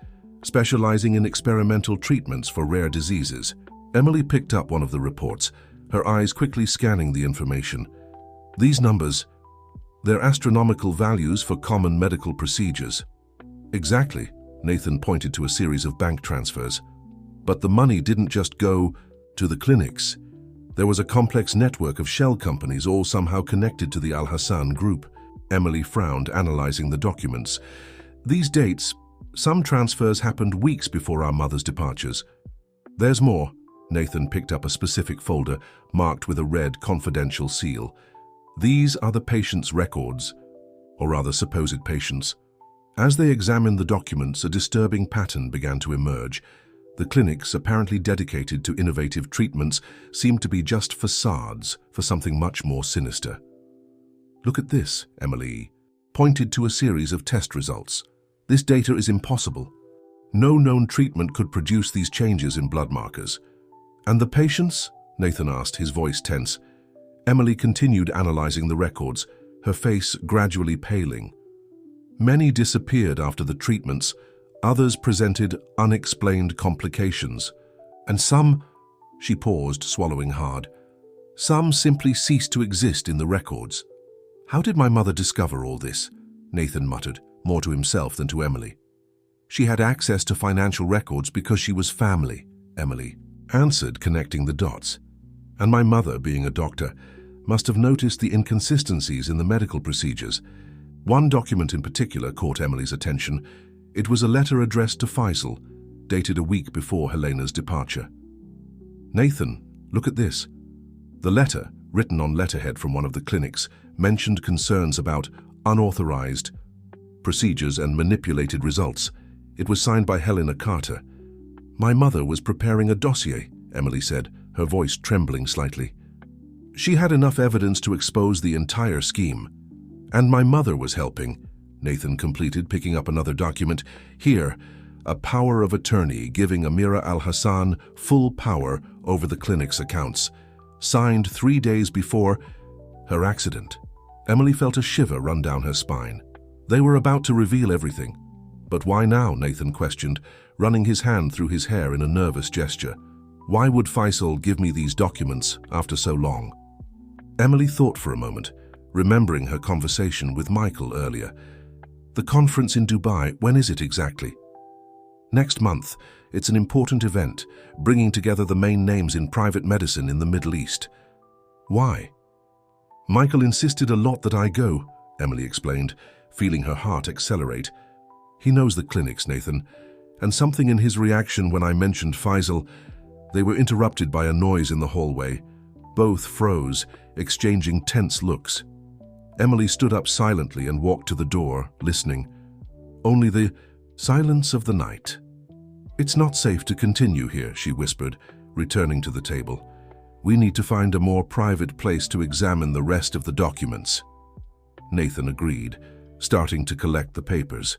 specializing in experimental treatments for rare diseases. Emily picked up one of the reports, her eyes quickly scanning the information. These numbers, they're astronomical values for common medical procedures. Exactly, Nathan pointed to a series of bank transfers. But the money didn't just go to the clinics. There was a complex network of shell companies, all somehow connected to the Al Hassan group. Emily frowned, analyzing the documents. These dates, some transfers happened weeks before our mother's departures. There's more. Nathan picked up a specific folder marked with a red confidential seal. These are the patient's records, or rather supposed patients. As they examined the documents, a disturbing pattern began to emerge. The clinics, apparently dedicated to innovative treatments, seemed to be just facades for something much more sinister. Look at this, Emily pointed to a series of test results. This data is impossible. No known treatment could produce these changes in blood markers. And the patients? Nathan asked, his voice tense. Emily continued analyzing the records, her face gradually paling. Many disappeared after the treatments, others presented unexplained complications, and some, she paused, swallowing hard, some simply ceased to exist in the records. How did my mother discover all this? Nathan muttered, more to himself than to Emily. She had access to financial records because she was family, Emily answered, connecting the dots. And my mother, being a doctor, must have noticed the inconsistencies in the medical procedures. One document in particular caught Emily's attention. It was a letter addressed to Faisal, dated a week before Helena's departure. "Nathan, look at this." The letter, written on letterhead from one of the clinics, mentioned concerns about unauthorized procedures and manipulated results. It was signed by Helena Carter. "My mother was preparing a dossier," Emily said, her voice trembling slightly. "She had enough evidence to expose the entire scheme. And my mother was helping," Nathan completed, picking up another document. "Here, a power of attorney giving Amira Al-Hassan full power over the clinic's accounts. Signed 3 days before her accident." Emily felt a shiver run down her spine. They were about to reveal everything. "But why now?" Nathan questioned, running his hand through his hair in a nervous gesture. "Why would Faisal give me these documents after so long?" Emily thought for a moment, remembering her conversation with Michael earlier. "The conference in Dubai, when is it exactly?" "Next month. It's an important event, bringing together the main names in private medicine in the Middle East." "Why?" "Michael insisted a lot that I go," Emily explained, feeling her heart accelerate. "He knows the clinics, Nathan, and something in his reaction when I mentioned Faisal." They were interrupted by a noise in the hallway. Both froze, exchanging tense looks. Emily stood up silently and walked to the door, listening. Only the silence of the night. "It's not safe to continue here," she whispered, returning to the table. "We need to find a more private place to examine the rest of the documents." Nathan agreed, starting to collect the papers.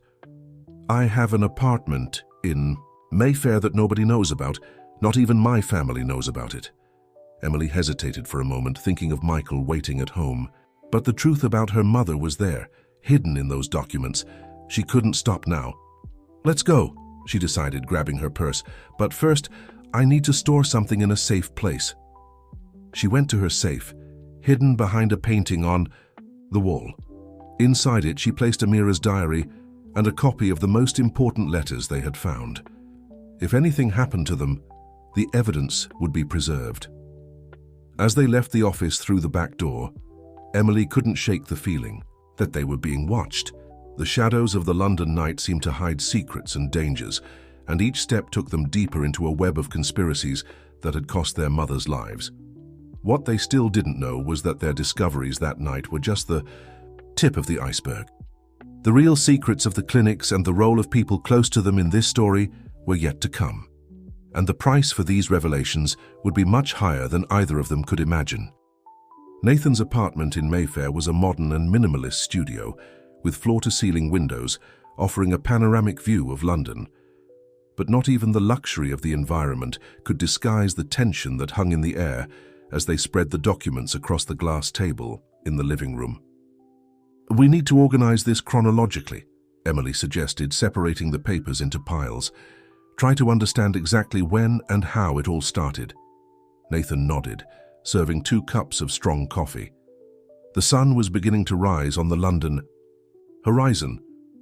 "I have an apartment in Mayfair that nobody knows about. Not even my family knows about it." Emily hesitated for a moment, thinking of Michael waiting at home. But the truth about her mother was there, hidden in those documents. She couldn't stop now. "Let's go," she decided, grabbing her purse. "But first, I need to store something in a safe place." She went to her safe, hidden behind a painting on the wall. Inside it, she placed Amira's diary and a copy of the most important letters they had found. If anything happened to them, the evidence would be preserved. As they left the office through the back door, Emily couldn't shake the feeling that they were being watched. The shadows of the London night seemed to hide secrets and dangers, and each step took them deeper into a web of conspiracies that had cost their mothers' lives. What they still didn't know was that their discoveries that night were just the tip of the iceberg. The real secrets of the clinics and the role of people close to them in this story were yet to come. And the price for these revelations would be much higher than either of them could imagine. Nathan's apartment in Mayfair was a modern and minimalist studio, with floor-to-ceiling windows offering a panoramic view of London. But not even the luxury of the environment could disguise the tension that hung in the air as they spread the documents across the glass table in the living room. "We need to organize this chronologically," Emily suggested, separating the papers into piles. "Try to understand exactly when and how it all started." Nathan nodded, serving 2 cups of strong coffee. The sun was beginning to rise on the London horizon,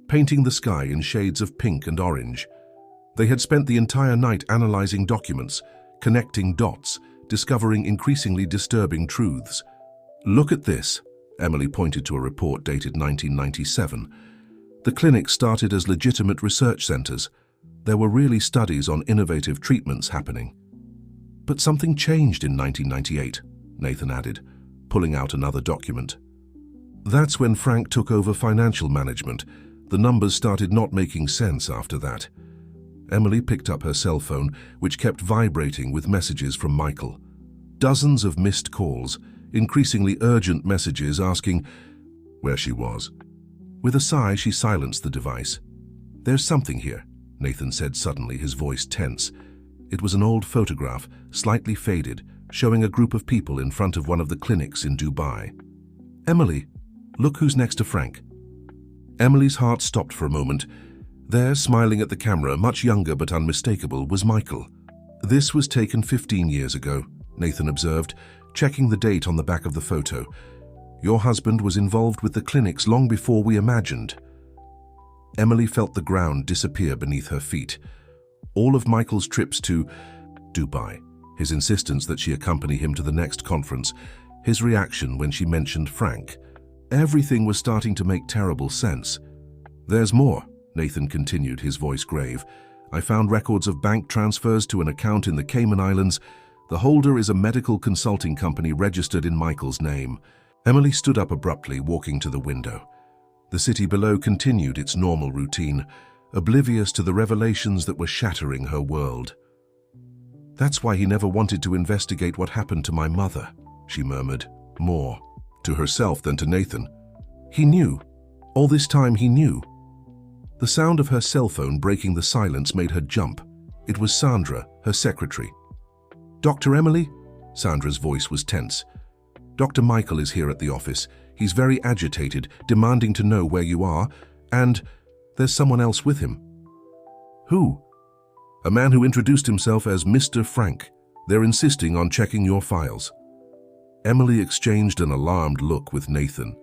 painting the sky in shades of pink and orange. They had spent the entire night analyzing documents, connecting dots, discovering increasingly disturbing truths. "Look at this," Emily pointed to a report dated 1997. "The clinics started as legitimate research centers. There were really studies on innovative treatments happening." "But something changed in 1998, Nathan added, pulling out another document. "That's when Frank took over financial management. The numbers started not making sense after that." Emily picked up her cell phone, which kept vibrating with messages from Michael. Dozens of missed calls, increasingly urgent messages asking where she was. With a sigh, she silenced the device. "There's something here," Nathan said suddenly, his voice tense. It was an old photograph, slightly faded, showing a group of people in front of one of the clinics in Dubai. "Emily, look who's next to Frank." Emily's heart stopped for a moment. There, smiling at the camera, much younger but unmistakable, was Michael. "This was taken 15 years ago," Nathan observed, checking the date on the back of the photo. "Your husband was involved with the clinics long before we imagined." Emily felt the ground disappear beneath her feet. All of Michael's trips to Dubai, his insistence that she accompany him to the next conference, his reaction when she mentioned Frank. Everything was starting to make terrible sense. "There's more," Nathan continued, his voice grave. "I found records of bank transfers to an account in the Cayman Islands. The holder is a medical consulting company registered in Michael's name." Emily stood up abruptly, walking to the window. The city below continued its normal routine, oblivious to the revelations that were shattering her world. "That's why he never wanted to investigate what happened to my mother," she murmured, more to herself than to Nathan. He knew. All this time he knew. The sound of her cell phone breaking the silence made her jump. It was Sandra, her secretary. "Dr. Emily?" Sandra's voice was tense. "Dr. Michael is here at the office. He's very agitated, demanding to know where you are, and there's someone else with him." "Who?" "A man who introduced himself as Mr. Frank. They're insisting on checking your files." Emily exchanged an alarmed look with Nathan.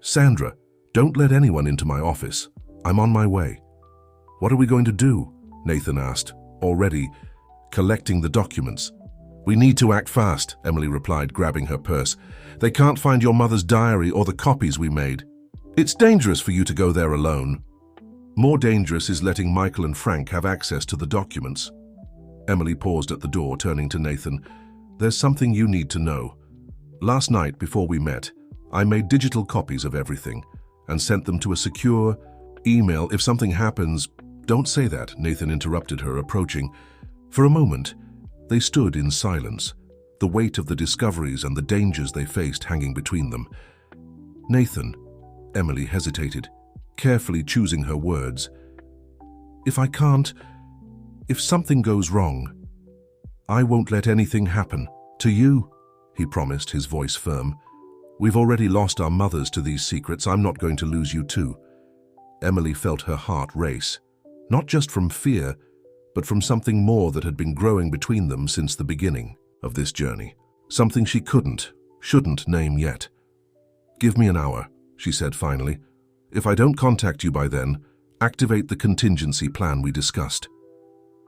"Sandra, don't let anyone into my office. I'm on my way." "What are we going to do?" Nathan asked, already collecting the documents. "We need to act fast," Emily replied, grabbing her purse. "They can't find your mother's diary or the copies we made. It's dangerous for you to go there alone." "More dangerous is letting Michael and Frank have access to the documents." Emily paused at the door, turning to Nathan. "There's something you need to know. Last night, before we met, I made digital copies of everything and sent them to a secure email. If something happens—" "Don't say that," Nathan interrupted her, approaching. For a moment, they stood in silence, the weight of the discoveries and the dangers they faced hanging between them. "Nathan," Emily hesitated, carefully choosing her words. If something goes wrong, I won't let anything happen to you," he promised, his voice firm. "We've already lost our mothers to these secrets. I'm not going to lose you too." Emily felt her heart race, not just from fear, but from something more that had been growing between them since the beginning of this journey. Something she shouldn't name yet. "Give me an hour," she said finally. "If I don't contact you by then, activate the contingency plan we discussed."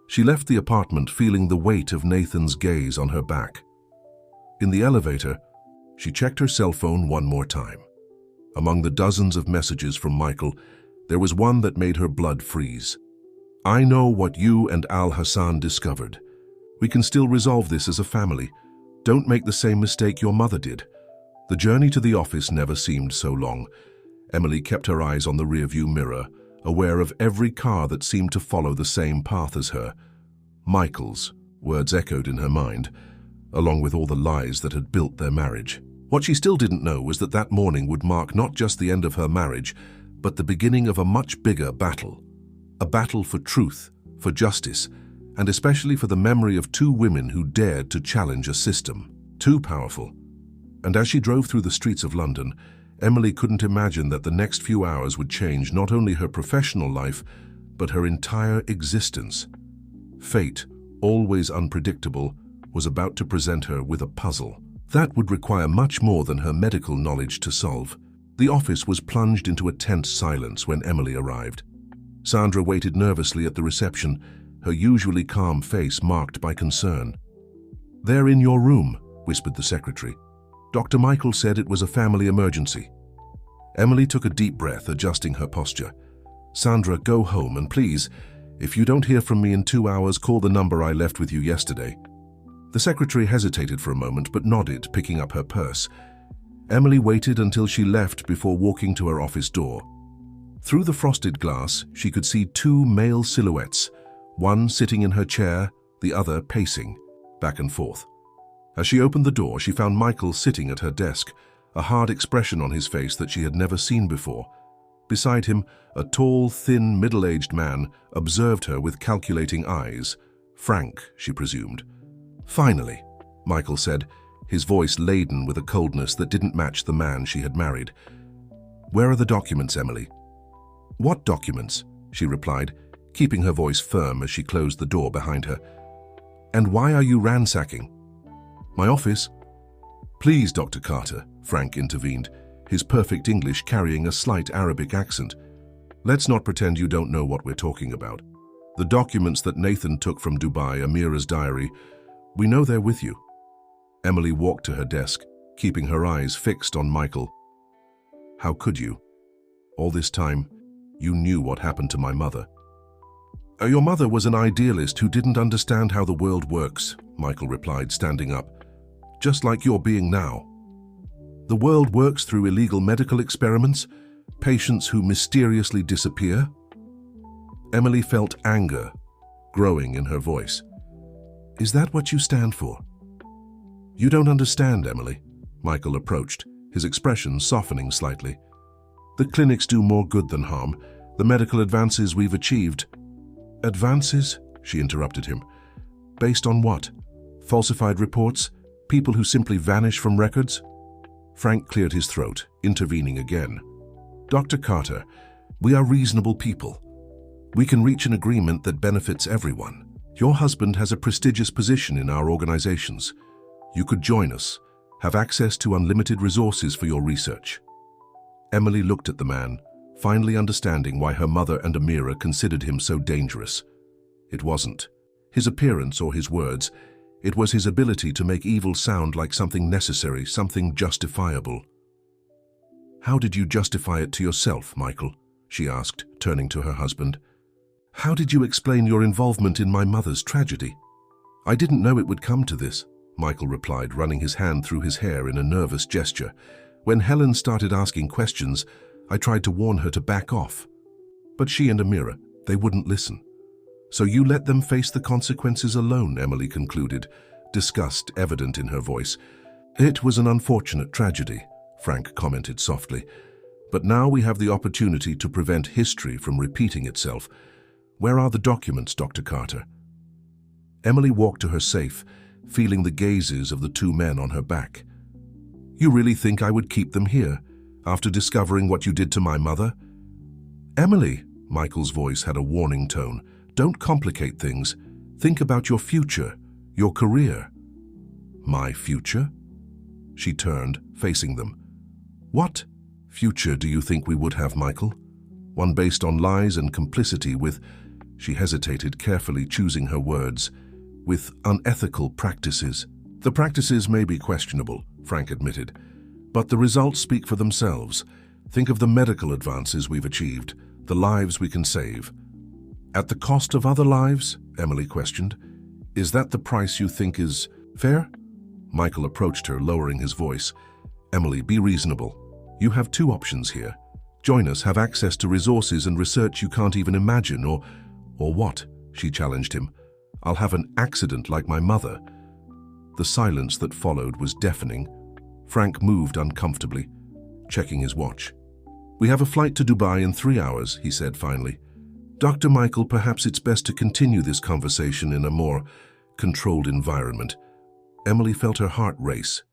She left the apartment feeling the weight of Nathan's gaze on her back. In the elevator, she checked her cell phone one more time. Among the dozens of messages from Michael, there was one that made her blood freeze. "I know what you and Al Hassan discovered. We can still resolve this as a family. Don't make the same mistake your mother did." The journey to the office never seemed so long. Emily kept her eyes on the rearview mirror, aware of every car that seemed to follow the same path as her. Michael's words echoed in her mind, along with all the lies that had built their marriage. What she still didn't know was that that morning would mark not just the end of her marriage, but the beginning of a much bigger battle. A battle for truth, for justice, and especially for the memory of two women who dared to challenge a system too powerful. And as she drove through the streets of London, Emily couldn't imagine that the next few hours would change not only her professional life, but her entire existence. Fate, always unpredictable, was about to present her with a puzzle. That would require much more than her medical knowledge to solve. The office was plunged into a tense silence when Emily arrived. Sandra waited nervously at the reception, her usually calm face marked by concern. "They're in your room," whispered the secretary. "Dr. Michael said it was a family emergency." Emily took a deep breath, adjusting her posture. "Sandra, go home, and please, if you don't hear from me in 2 hours, call the number I left with you yesterday." The secretary hesitated for a moment, but nodded, picking up her purse. Emily waited until she left before walking to her office door. Through the frosted glass, she could see two male silhouettes, one sitting in her chair, the other pacing back and forth. As she opened the door, she found Michael sitting at her desk, a hard expression on his face that she had never seen before. Beside him, a tall, thin, middle-aged man observed her with calculating eyes. Frank, she presumed. "Finally," Michael said, his voice laden with a coldness that didn't match the man she had married. "Where are the documents, Emily?" "What documents?" she replied, keeping her voice firm as she closed the door behind her. "And why are you ransacking?" "My office." "Please, Dr. Carter," Frank intervened, his perfect English carrying a slight Arabic accent. "Let's not pretend you don't know what we're talking about. The documents that Nathan took from Dubai, Amira's diary, we know they're with you." Emily walked to her desk, keeping her eyes fixed on Michael. "How could you? All this time, You knew what happened to my mother. Your mother was an idealist who didn't understand how the world works, Michael replied, standing up. Just like you're being now. The world works through illegal medical experiments, patients who mysteriously disappear. Emily felt anger growing in her voice. Is that what you stand for? You don't understand, Emily, Michael approached, his expression softening slightly. The clinics do more good than harm. The medical advances we've achieved. Advances? She interrupted him. Based on what? Falsified reports? People who simply vanish from records? Frank cleared his throat, intervening again. Dr. Carter, we are reasonable people. We can reach an agreement that benefits everyone. Your husband has a prestigious position in our organizations. You could join us, have access to unlimited resources for your research. Emily looked at the man, finally understanding why her mother and Amira considered him so dangerous. It wasn't his appearance or his words. It was his ability to make evil sound like something necessary, something justifiable. How did you justify it to yourself, Michael? She asked, turning to her husband. How did you explain your involvement in my mother's tragedy? I didn't know it would come to this, Michael replied, running his hand through his hair in a nervous gesture. When Helen started asking questions, I tried to warn her to back off. But she and Amira, they wouldn't listen. So you let them face the consequences alone, Emily concluded, disgust evident in her voice. It was an unfortunate tragedy, Frank commented softly. But now we have the opportunity to prevent history from repeating itself. Where are the documents, Dr. Carter? Emily walked to her safe, feeling the gazes of the two men on her back. You really think I would keep them here, after discovering what you did to my mother? Emily, Michael's voice had a warning tone. Don't complicate things. Think about your future, your career. My future? She turned, facing them. What future do you think we would have, Michael? One based on lies and complicity with, she hesitated, carefully choosing her words, with unethical practices. The practices may be questionable, Frank admitted, but the results speak for themselves. Think of the medical advances we've achieved, the lives we can save. At the cost of other lives? Emily questioned. Is that the price you think is fair? Michael approached her, lowering his voice. Emily, be reasonable. You have two options here. Join us, have access to resources and research you can't even imagine, or what? She challenged him. I'll have an accident like my mother. The silence that followed was deafening. Frank moved uncomfortably, checking his watch. We have a flight to Dubai in 3 hours, he said finally. Dr. Michael, perhaps it's best to continue this conversation in a more controlled environment. Emily felt her heart race.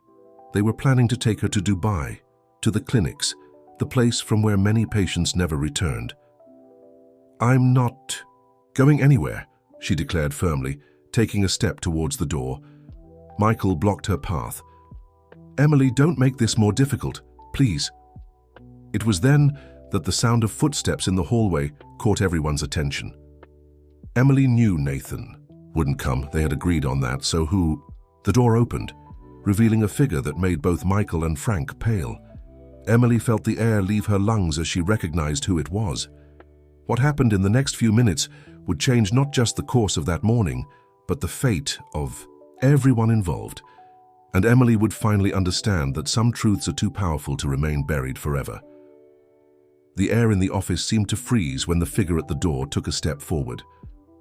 They were planning to take her to Dubai, to the clinics, the place from where many patients never returned. I'm not going anywhere, she declared firmly, taking a step towards the door. Michael blocked her path. Emily, don't make this more difficult, please. It was then that the sound of footsteps in the hallway caught everyone's attention. Emily knew Nathan wouldn't come. They had agreed on that, so who? The door opened, revealing a figure that made both Michael and Frank pale. Emily felt the air leave her lungs as she recognized who it was. What happened in the next few minutes would change not just the course of that morning, but the fate of everyone involved. And Emily would finally understand that some truths are too powerful to remain buried forever. The air in the office seemed to freeze when the figure at the door took a step forward.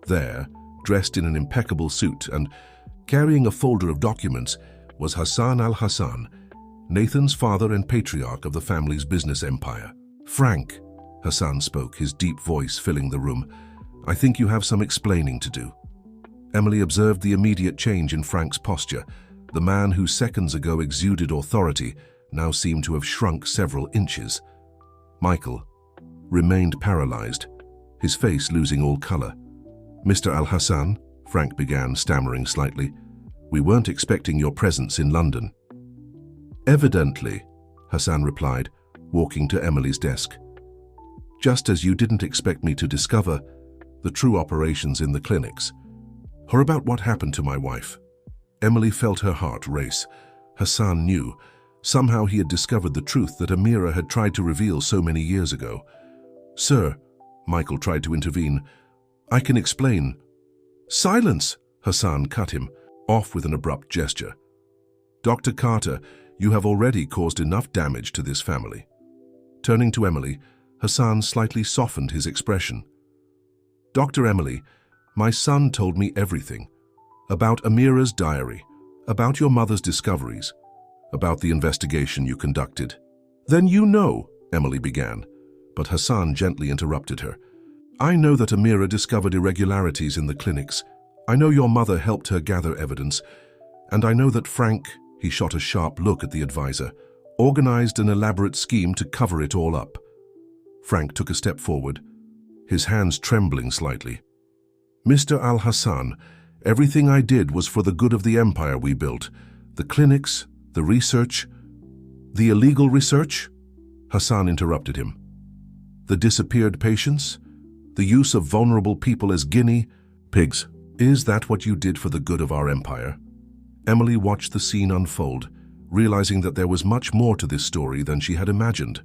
There, dressed in an impeccable suit and carrying a folder of documents, was Hassan al-Hassan, Nathan's father and patriarch of the family's business empire. Frank, Hassan spoke, his deep voice filling the room. I think you have some explaining to do. Emily observed the immediate change in Frank's posture. The man who seconds ago exuded authority now seemed to have shrunk several inches. Michael remained paralyzed, his face losing all color. Mr. Al-Hassan, Frank began, stammering slightly, we weren't expecting your presence in London. Evidently, Hassan replied, walking to Emily's desk. Just as you didn't expect me to discover the true operations in the clinics, or about what happened to my wife. Emily felt her heart race. Hassan knew. Somehow he had discovered the truth that Amira had tried to reveal so many years ago. Sir, Michael tried to intervene. "I can explain." "Silence!" Hassan cut him off with an abrupt gesture. "Dr. Carter, you have already caused enough damage to this family." Turning to Emily, Hassan slightly softened his expression. "Dr. Emily, my son told me everything. About Amira's diary, about your mother's discoveries, about the investigation you conducted." "Then you know," Emily began, but Hassan gently interrupted her. "I know that Amira discovered irregularities in the clinics. I know your mother helped her gather evidence. And I know that Frank," he shot a sharp look at the advisor, "organized an elaborate scheme to cover it all up." Frank took a step forward, his hands trembling slightly. "Mr. Al-Hassan, everything I did was for the good of the empire we built. The clinics, the research, the illegal research?" Hassan interrupted him. "The disappeared patients? The use of vulnerable people as guinea pigs? Is that what you did for the good of our empire?" Emily watched the scene unfold, realizing that there was much more to this story than she had imagined.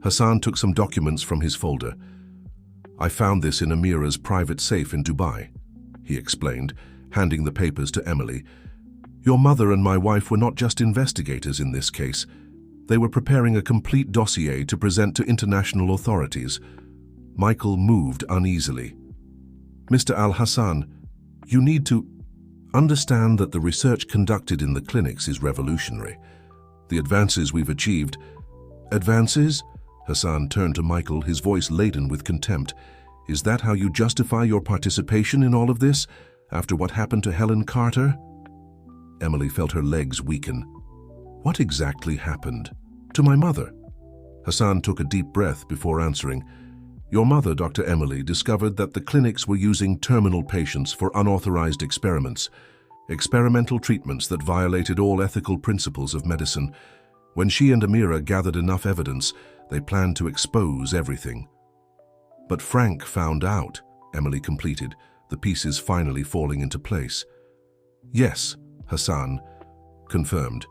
Hassan took some documents from his folder. "I found this in Amira's private safe in Dubai," he explained, handing the papers to Emily. "Your mother and my wife were not just investigators in this case. They were preparing a complete dossier to present to international authorities." Michael moved uneasily. "Mr. Al-Hassan, you need to understand that the research conducted in the clinics is revolutionary. The advances we've achieved..." "Advances?" Hassan turned to Michael, his voice laden with contempt. "Is that how you justify your participation in all of this, after what happened to Helen Carter?" Emily felt her legs weaken. "What exactly happened?" "To my mother." Hassan took a deep breath before answering. "Your mother, Dr. Emily, discovered that the clinics were using terminal patients for unauthorized experiments, experimental treatments that violated all ethical principles of medicine. When she and Amira gathered enough evidence, they planned to expose everything." "But Frank found out," Emily completed, the pieces finally falling into place. "Yes," Hassan confirmed.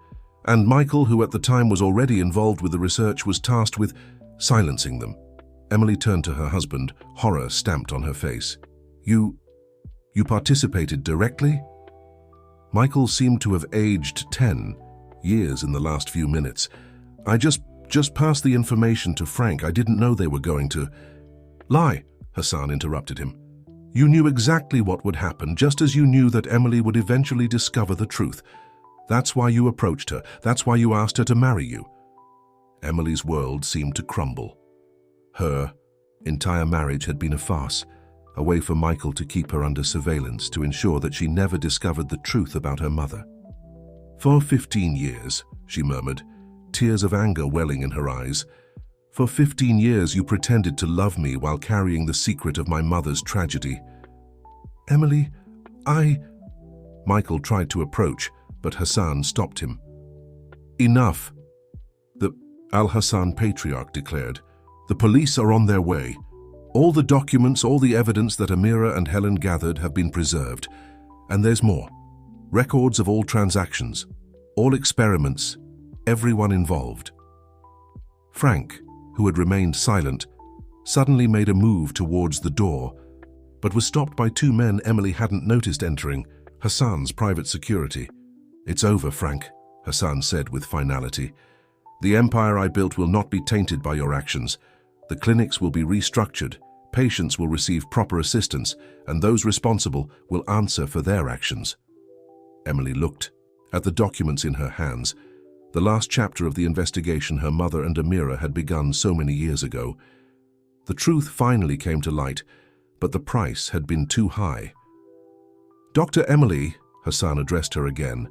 "And Michael, who at the time was already involved with the research, was tasked with silencing them." Emily turned to her husband, horror stamped on her face. You participated directly?" Michael seemed to have aged 10 years in the last few minutes. "I just passed the information to Frank. I didn't know they were going to..." "Lie," Hassan interrupted him. "You knew exactly what would happen, just as you knew that Emily would eventually discover the truth. That's why you approached her. That's why you asked her to marry you." Emily's world seemed to crumble. Her entire marriage had been a farce, a way for Michael to keep her under surveillance to ensure that she never discovered the truth about her mother. "For 15 years, she murmured, tears of anger welling in her eyes. "For 15 years you pretended to love me while carrying the secret of my mother's tragedy." "Emily, Michael tried to approach, but Hassan stopped him. "Enough," the Al-Hassan patriarch declared. "The police are on their way. All the documents, all the evidence that Amira and Helen gathered have been preserved. And there's more. Records of all transactions, all experiments, everyone involved." Frank, who had remained silent, suddenly made a move towards the door, but was stopped by two men Emily hadn't noticed entering, Hassan's private security. "It's over, Frank," Hassan said with finality. "The empire I built will not be tainted by your actions. The clinics will be restructured, patients will receive proper assistance, and those responsible will answer for their actions." Emily looked at the documents in her hands, the last chapter of the investigation her mother and Amira had begun so many years ago. The truth finally came to light, but the price had been too high. "Dr. Emily," Hassan addressed her again,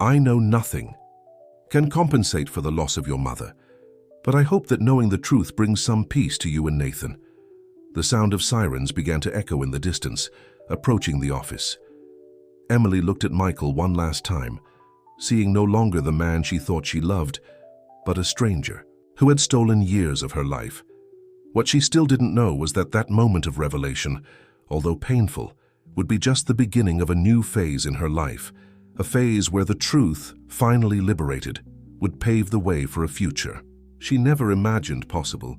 "I know nothing can compensate for the loss of your mother, but I hope that knowing the truth brings some peace to you and Nathan." The sound of sirens began to echo in the distance, approaching the office. Emily looked at Michael one last time, seeing no longer the man she thought she loved, but a stranger who had stolen years of her life. What she still didn't know was that that moment of revelation, although painful, would be just the beginning of a new phase in her life, a phase where the truth, finally liberated, would pave the way for a future she never imagined possible.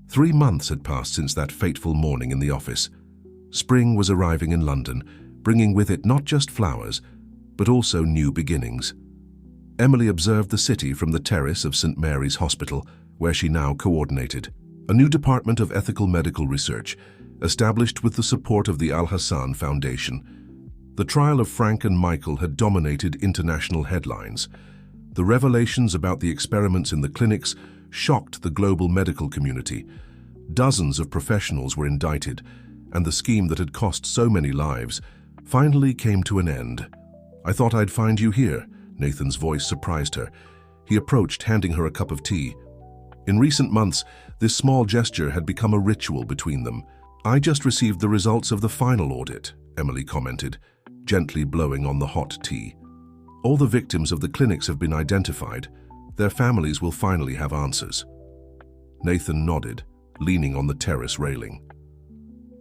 3 months had passed since that fateful morning in the office. Spring was arriving in London, bringing with it not just flowers, but also new beginnings. Emily observed the city from the terrace of St. Mary's Hospital, where she now coordinated a new department of ethical medical research, established with the support of the Al Hassan Foundation. The trial of Frank and Michael had dominated international headlines. The revelations about the experiments in the clinics shocked the global medical community. Dozens of professionals were indicted, and the scheme that had cost so many lives finally came to an end. "I thought I'd find you here," Nathan's voice surprised her. He approached, handing her a cup of tea. In recent months, this small gesture had become a ritual between them. "I just received the results of the final audit," Emily commented, gently blowing on the hot tea. "All the victims of the clinics have been identified. Their families will finally have answers." Nathan nodded, leaning on the terrace railing.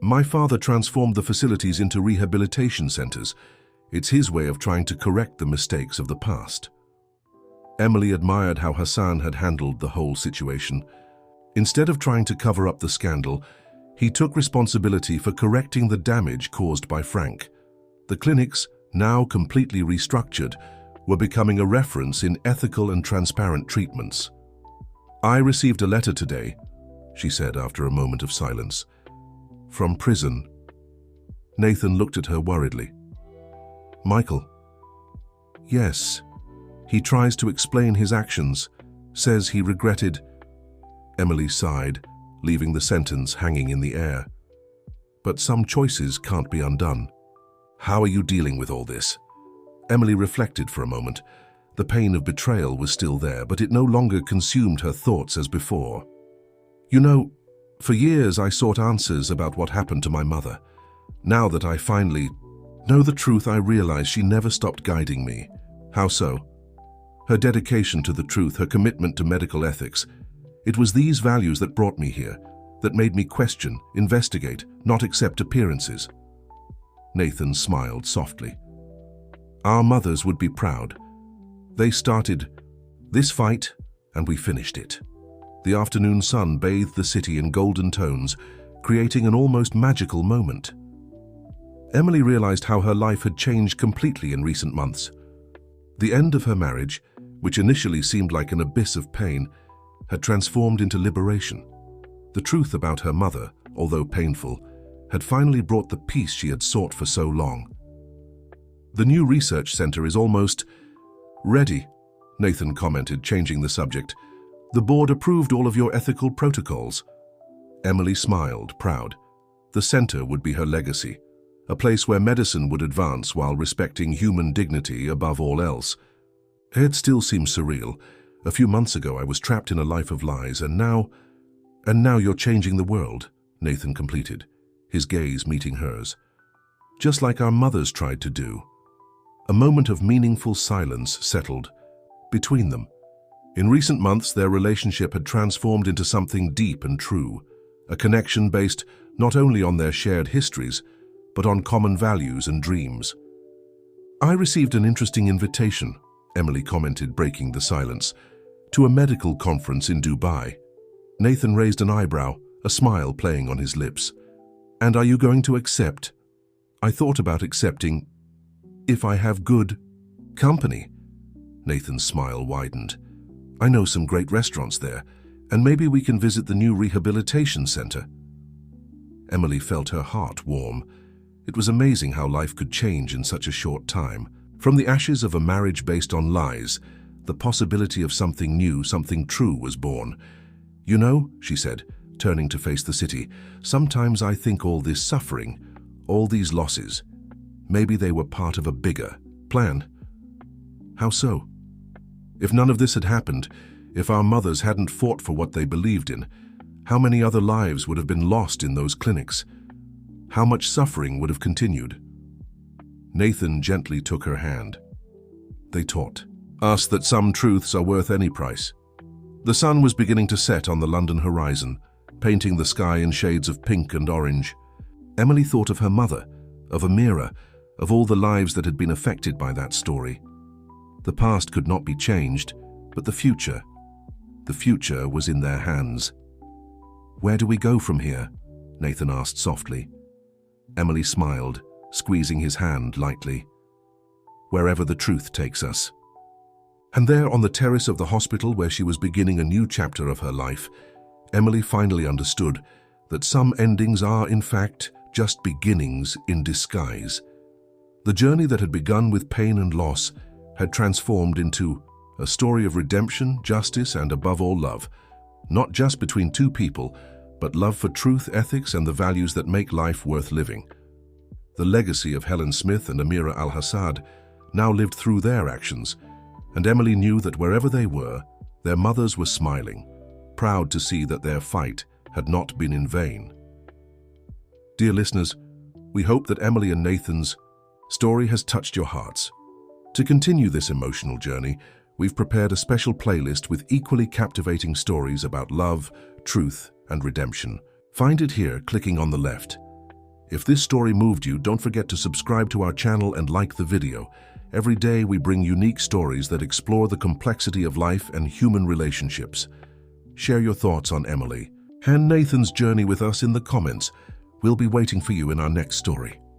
"My father transformed the facilities into rehabilitation centers. It's his way of trying to correct the mistakes of the past." Emily admired how Hassan had handled the whole situation. Instead of trying to cover up the scandal, he took responsibility for correcting the damage caused by Frank. The clinics, now completely restructured, were becoming a reference in ethical and transparent treatments. "I received a letter today," she said after a moment of silence. "From prison." Nathan looked at her worriedly. "Michael?" "Yes. He tries to explain his actions, says he regretted—" Emily sighed, leaving the sentence hanging in the air. "But some choices can't be undone." "How are you dealing with all this?" Emily reflected for a moment. The pain of betrayal was still there, but it no longer consumed her thoughts as before. "You know, for years I sought answers about what happened to my mother. Now that I finally know the truth, I realize she never stopped guiding me." "How so?" "Her dedication to the truth, her commitment to medical ethics. It was these values that brought me here, that made me question, investigate, not accept appearances." Nathan smiled softly. "Our mothers would be proud. They started this fight, and we finished it." The afternoon sun bathed the city in golden tones, creating an almost magical moment. Emily realized how her life had changed completely in recent months. The end of her marriage, which initially seemed like an abyss of pain, had transformed into liberation. The truth about her mother, although painful, had finally brought the peace she had sought for so long. "The new research center is almost ready," Nathan commented, changing the subject. "The board approved all of your ethical protocols." Emily smiled, proud. The center would be her legacy, a place where medicine would advance while respecting human dignity above all else. It still seems surreal. A few months ago I was trapped in a life of lies, and now you're changing the world," Nathan completed, his gaze meeting hers. "Just like our mothers tried to do." A moment of meaningful silence settled between them. In recent months, their relationship had transformed into something deep and true, a connection based not only on their shared histories, but on common values and dreams. "I received an interesting invitation," Emily commented, breaking the silence, "to a medical conference in Dubai." Nathan raised an eyebrow, a smile playing on his lips. "And are you going to accept?" "I thought about accepting if I have good company." Nathan's smile widened. "I know some great restaurants there, and maybe we can visit the new rehabilitation center." Emily felt her heart warm. It was amazing how life could change in such a short time. From the ashes of a marriage based on lies, the possibility of something new, something true was born. "You know," she said, turning to face the city, "sometimes I think all this suffering, all these losses, maybe they were part of a bigger plan." "How so?" "If none of this had happened, if our mothers hadn't fought for what they believed in, how many other lives would have been lost in those clinics? How much suffering would have continued?" Nathan gently took her hand. They taught us that some truths are worth any price. The sun was beginning to set on the London horizon, painting the sky in shades of pink and orange. Emily thought of her mother, of Amira, of all the lives that had been affected by that story. The past could not be changed, but the future was in their hands. "Where do we go from here?" Nathan asked softly. Emily smiled, squeezing his hand lightly. "Wherever the truth takes us." And there, on the terrace of the hospital where she was beginning a new chapter of her life, Emily finally understood that some endings are, in fact, just beginnings in disguise. The journey that had begun with pain and loss had transformed into a story of redemption, justice, and above all love, not just between two people, but love for truth, ethics, and the values that make life worth living. The legacy of Helen Smith and Amira Al-Hassad now lived through their actions, and Emily knew that wherever they were, their mothers were smiling, proud to see that their fight had not been in vain. Dear listeners, we hope that Emily and Nathan's story has touched your hearts. To continue this emotional journey, we've prepared a special playlist with equally captivating stories about love, truth, and redemption. Find it here, clicking on the left. If this story moved you, don't forget to subscribe to our channel and like the video. Every day we bring unique stories that explore the complexity of life and human relationships. Share your thoughts on Emily and Nathan's journey with us in the comments. We'll be waiting for you in our next story.